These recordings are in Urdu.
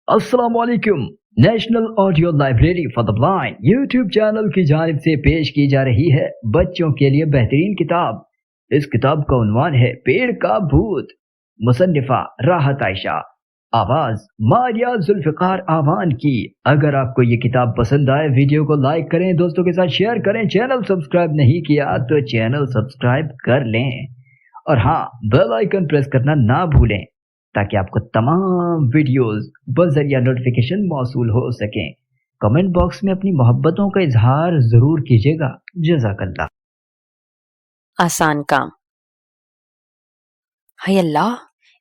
السلام علیکم۔ National audio library for the blind YouTube channel کی جانب سے پیش کی جا رہی ہے بچوں کے لیے بہترین کتاب۔ اس کتاب کا عنوان ہے پیڑ کا بھوت، مصنفہ راحت عائشہ، آواز ماریا ذوالفقار آوان کی۔ اگر آپ کو یہ کتاب پسند آئے ویڈیو کو لائک کریں، دوستوں کے ساتھ شیئر کریں، چینل سبسکرائب نہیں کیا تو چینل سبسکرائب کر لیں، اور ہاں بیل آئیکن پریس کرنا نہ بھولیں تاکہ آپ کو تمام ویڈیوز بذریعہ نوٹیفیکیشن موصول ہو سکیں۔ کمنٹ باکس میں اپنی محبتوں کا اظہار ضرور کیجیے گا۔ جزاک اللہ۔ آسان کام۔ ہائے اللہ،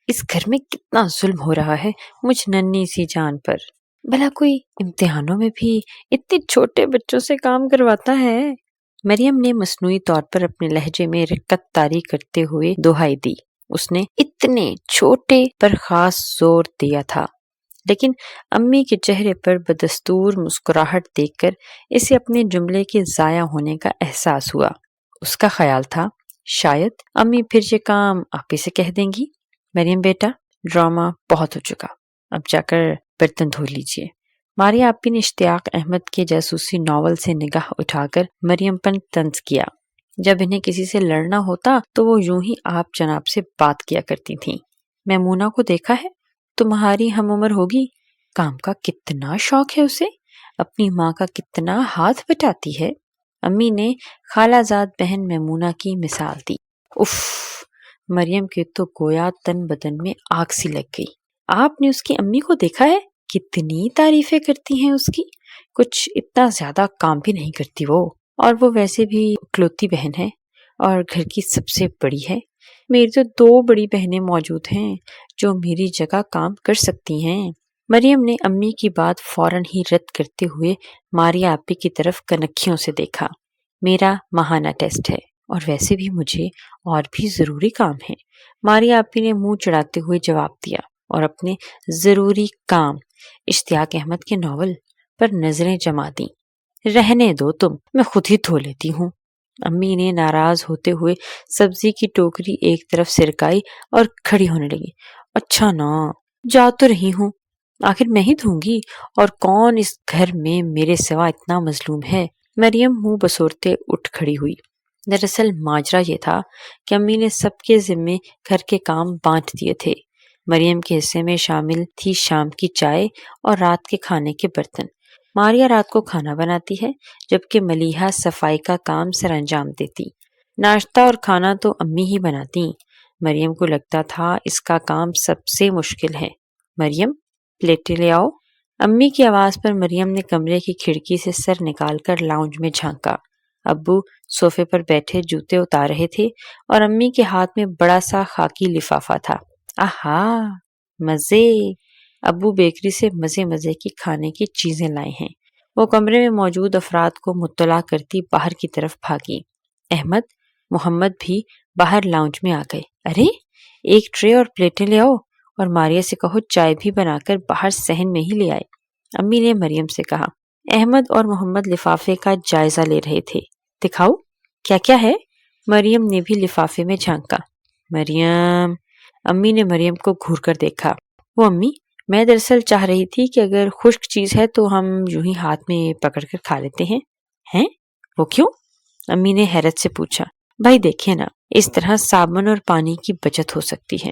اس گھر میں کتنا ظلم ہو رہا ہے مجھ ننھی سی جان پر۔ بھلا کوئی امتحانوں میں بھی اتنے چھوٹے بچوں سے کام کرواتا ہے؟ مریم نے مصنوعی طور پر اپنے لہجے میں رقت طاری کرتے ہوئے دہائی دی۔ اس نے اتنے چھوٹے پر خاص زور دیا تھا، لیکن امی کے چہرے پر بدستور مسکراہٹ دیکھ کر اسے اپنے جملے کے ضائع ہونے کا احساس ہوا۔ اس کا خیال تھا شاید امی پھر یہ کام آپ ہی سے کہہ دیں گی۔ مریم بیٹا، ڈرامہ بہت ہو چکا، اب جا کر برتن دھو لیجیے۔ ماریا آپی نے اشتیاق احمد کے جاسوسی ناول سے نگاہ اٹھا کر مریم پر طنز کیا۔ جب انہیں کسی سے لڑنا ہوتا تو وہ یوں ہی آپ جناب سے بات کیا کرتی تھیں۔ میمونہ کو دیکھا ہے؟ تمہاری ہم عمر ہوگی، کام کا کتنا شوق ہے اسے، اپنی ماں کا کتنا ہاتھ بٹاتی ہے۔ امی نے خالہ زاد بہن میمونہ کی مثال دی۔ اف، مریم کے تو گویا تن بدن میں آگ سی لگ گئی۔ آپ نے اس کی امی کو دیکھا ہے؟ کتنی تعریفیں کرتی ہیں اس کی، کچھ اتنا زیادہ کام بھی نہیں کرتی وہ، اور وہ ویسے بھی اکلوتی بہن ہے اور گھر کی سب سے بڑی ہے۔ میری تو 2 بڑی بہنیں موجود ہیں جو میری جگہ کام کر سکتی ہیں۔ مریم نے امی کی بات فوراً ہی رد کرتے ہوئے ماریا آپی کی طرف کنکھیوں سے دیکھا۔ میرا ماہانہ ٹیسٹ ہے، اور ویسے بھی مجھے اور بھی ضروری کام ہے۔ ماریا آپی نے منہ چڑھاتے ہوئے جواب دیا اور اپنے ضروری کام اشتیاق احمد کے ناول پر نظریں جما دیں۔ رہنے دو تم، میں خود ہی دھو لیتی ہوں۔ امی نے ناراض ہوتے ہوئے سبزی کی ٹوکری ایک طرف سرکائی اور کھڑی ہونے لگی۔ اچھا نا، جا تو رہی ہوں، آخر میں ہی دھوں گی، اور کون اس گھر میں میرے سوا اتنا مظلوم ہے؟ مریم منہ بسورتے اٹھ کھڑی ہوئی۔ دراصل ماجرا یہ تھا کہ امی نے سب کے ذمے گھر کے کام بانٹ دیے تھے۔ مریم کے حصے میں شامل تھی شام کی چائے اور رات کے کھانے کے برتن۔ ماریا رات کو کھانا بناتی ہے، جبکہ ملیحہ صفائی کا کام سر انجام دیتی۔ ناشتہ اور کھانا تو امی ہی بناتی۔ مریم کو لگتا تھا اس کا کام سب سے مشکل ہے۔ مریم، پلیٹیں لے آؤ۔ امی کی آواز پر مریم نے کمرے کی کھڑکی سے سر نکال کر لاؤنج میں جھانکا۔ ابو صوفے پر بیٹھے جوتے اتار رہے تھے اور امی کے ہاتھ میں بڑا سا خاکی لفافہ تھا۔ آہا، مزے! ابو بیکری سے مزے مزے کی کھانے کی چیزیں لائے ہیں۔ وہ کمرے میں موجود افراد کو مطلع کرتی باہر کی طرف بھاگی۔ احمد، محمد بھی باہر لاؤنج میں آ گئے۔ ارے، ایک ٹرے اور پلیٹیں لے آؤ، اور ماریا سے کہو چائے بھی بنا کر باہر صحن میں ہی لے آئے۔ امی نے مریم سے کہا۔ احمد اور محمد لفافے کا جائزہ لے رہے تھے۔ دکھاؤ، کیا کیا ہے؟ مریم نے بھی لفافے میں جھانکا۔ مریم، امی نے مریم کو گھور کر دیکھا۔ وہ امی، میں دراصل چاہ رہی تھی کہ اگر خشک چیز ہے تو ہم یوں ہی ہاتھ میں پکڑ کر کھا لیتے ہیں۔ ہیں؟ وہ کیوں؟ امی نے حیرت سے پوچھا۔ بھائی دیکھیں نا، اس طرح صابن اور پانی کی بچت ہو سکتی ہے۔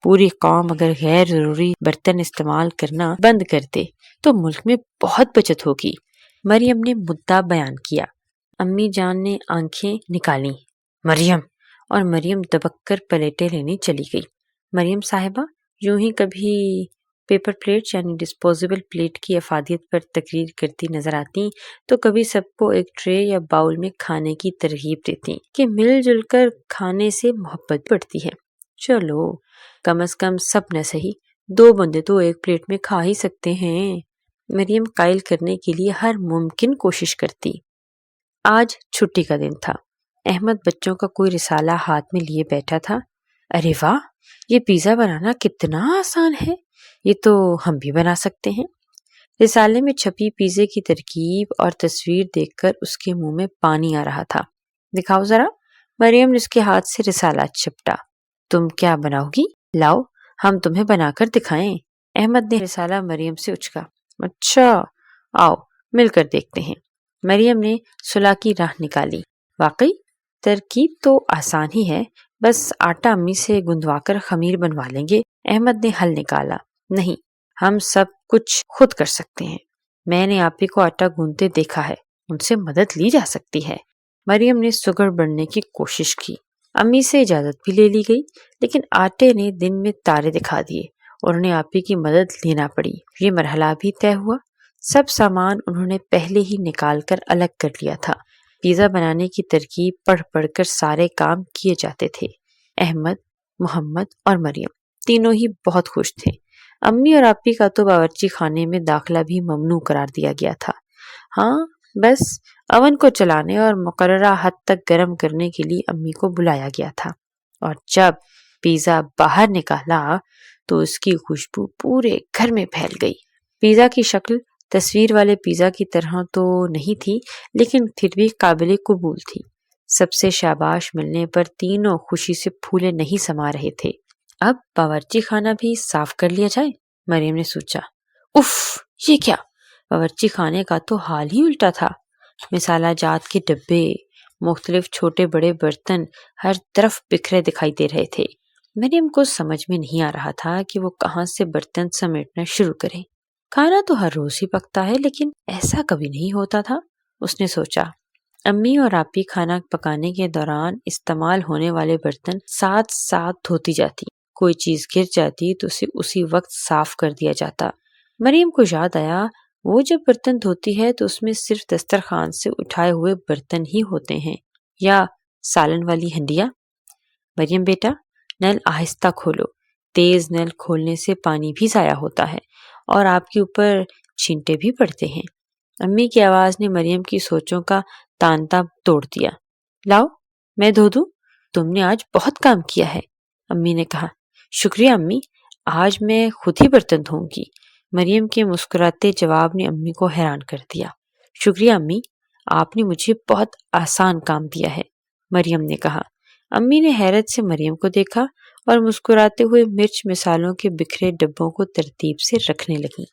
پوری قوم اگر غیر ضروری برتن استعمال کرنا بند کر دے تو ملک میں بہت بچت ہوگی۔ مریم نے مدعا بیان کیا۔ امی جان نے آنکھیں نکالیں۔ مریم! اور مریم دبک کر پلیٹیں لینے چلی گئی۔ مریم صاحبہ یوں ہی کبھی پیپر پلیٹ یعنی ڈسپوزیبل پلیٹ کی افادیت پر تقریر کرتی نظر آتی تو کبھی سب کو ایک ٹرے یا باؤل میں کھانے کی ترغیب دیتی کہ مل جل کر کھانے سے محبت بڑھتی ہے۔ چلو، کم از کم سب نہ صحیح 2 بندے تو ایک پلیٹ میں کھا ہی سکتے ہیں۔ مریم قائل کرنے کے لیے ہر ممکن کوشش کرتی۔ آج چھٹی کا دن تھا۔ احمد بچوں کا کوئی رسالہ ہاتھ میں لیے بیٹھا تھا۔ ارے واہ، یہ پیزا بنانا کتنا آسان ہے، یہ تو ہم بھی بنا سکتے ہیں۔ رسالے میں چھپی پیزے کی ترکیب اور تصویر دیکھ کر اس کے منہ میں پانی آ رہا تھا۔ دکھاؤ ذرا۔ مریم نے اس کے ہاتھ سے رسالہ چپٹا۔ تم کیا بناؤ گی؟ لاؤ، ہم تمہیں بنا کر دکھائیں۔ احمد نے رسالہ مریم سے اچکا۔ اچھا، آؤ مل کر دیکھتے ہیں۔ مریم نے صلح کی راہ نکالی۔ واقعی ترکیب تو آسان ہی ہے، بس آٹا امی سے گندوا کر خمیر بنوا لیں گے۔ احمد نے حل نکالا۔ نہیں، ہم سب کچھ خود کر سکتے ہیں۔ میں نے آپی کو آٹا گوندتے دیکھا ہے، ان سے مدد لی جا سکتی ہے۔ مریم نے سگڑ بڑھنے کی کوشش کی۔ امی سے اجازت بھی لے لی گئی، لیکن آٹے نے دن میں تارے دکھا دیے اور انہیں آپی کی مدد لینا پڑی۔ یہ مرحلہ بھی طے ہوا۔ سب سامان انہوں نے پہلے ہی نکال کر الگ کر لیا تھا۔ پیزا بنانے کی ترکیب پڑھ پڑھ کر سارے کام کیے جاتے تھے۔ احمد، محمد اور مریم تینوں ہی بہت خوش تھے۔ امی اور آپی کا تو باورچی خانے میں داخلہ بھی ممنوع قرار دیا گیا تھا۔ ہاں، بس اوون کو چلانے اور مقررہ حد تک گرم کرنے کے لیے امی کو بلایا گیا تھا، اور جب پیزا باہر نکالا تو اس کی خوشبو پورے گھر میں پھیل گئی۔ پیزا کی شکل تصویر والے پیزا کی طرح تو نہیں تھی، لیکن پھر بھی قابل قبول تھی۔ سب سے شاباش ملنے پر تینوں خوشی سے پھولے نہیں سما رہے تھے۔ اب باورچی خانہ بھی صاف کر لیا جائے، مریم نے سوچا۔ اف، یہ کیا؟ باورچی خانے کا تو حال ہی الٹا تھا۔ مسالہ جات کے ڈبے، مختلف چھوٹے بڑے برتن ہر طرف بکھرے دکھائی دے رہے تھے۔ مریم کو سمجھ میں نہیں آ رہا تھا کہ وہ کہاں سے برتن سمیٹنا شروع کرے۔ کھانا تو ہر روز ہی پکتا ہے، لیکن ایسا کبھی نہیں ہوتا تھا، اس نے سوچا۔ امی اور آپی کھانا پکانے کے دوران استعمال ہونے والے برتن ساتھ ساتھ دھوتی جاتی۔ کوئی چیز گر جاتی تو اسے اسی وقت صاف کر دیا جاتا۔ مریم کو یاد آیا، وہ جب برتن دھوتی ہے تو اس میں صرف دسترخوان سے اٹھائے ہوئے برتن ہی ہوتے ہیں، یا سالن والی ہنڈیاں۔ مریم بیٹا، نل آہستہ کھولو، تیز نل کھولنے سے پانی بھی ضائع ہوتا ہے اور آپ کے اوپر چھینٹے بھی پڑتے ہیں۔ امی کی آواز نے مریم کی سوچوں کا تانتا توڑ دیا۔ لاؤ میں دھو دوں، تم نے آج بہت کام کیا ہے، امی نے کہا۔ شکریہ امی، آج میں خود ہی برتن دھوؤں گی۔ مریم کے مسکراتے جواب نے امی کو حیران کر دیا۔ شکریہ امی، آپ نے مجھے بہت آسان کام دیا ہے، مریم نے کہا۔ امی نے حیرت سے مریم کو دیکھا اور مسکراتے ہوئے مرچ مسالوں کے بکھرے ڈبوں کو ترتیب سے رکھنے لگیں۔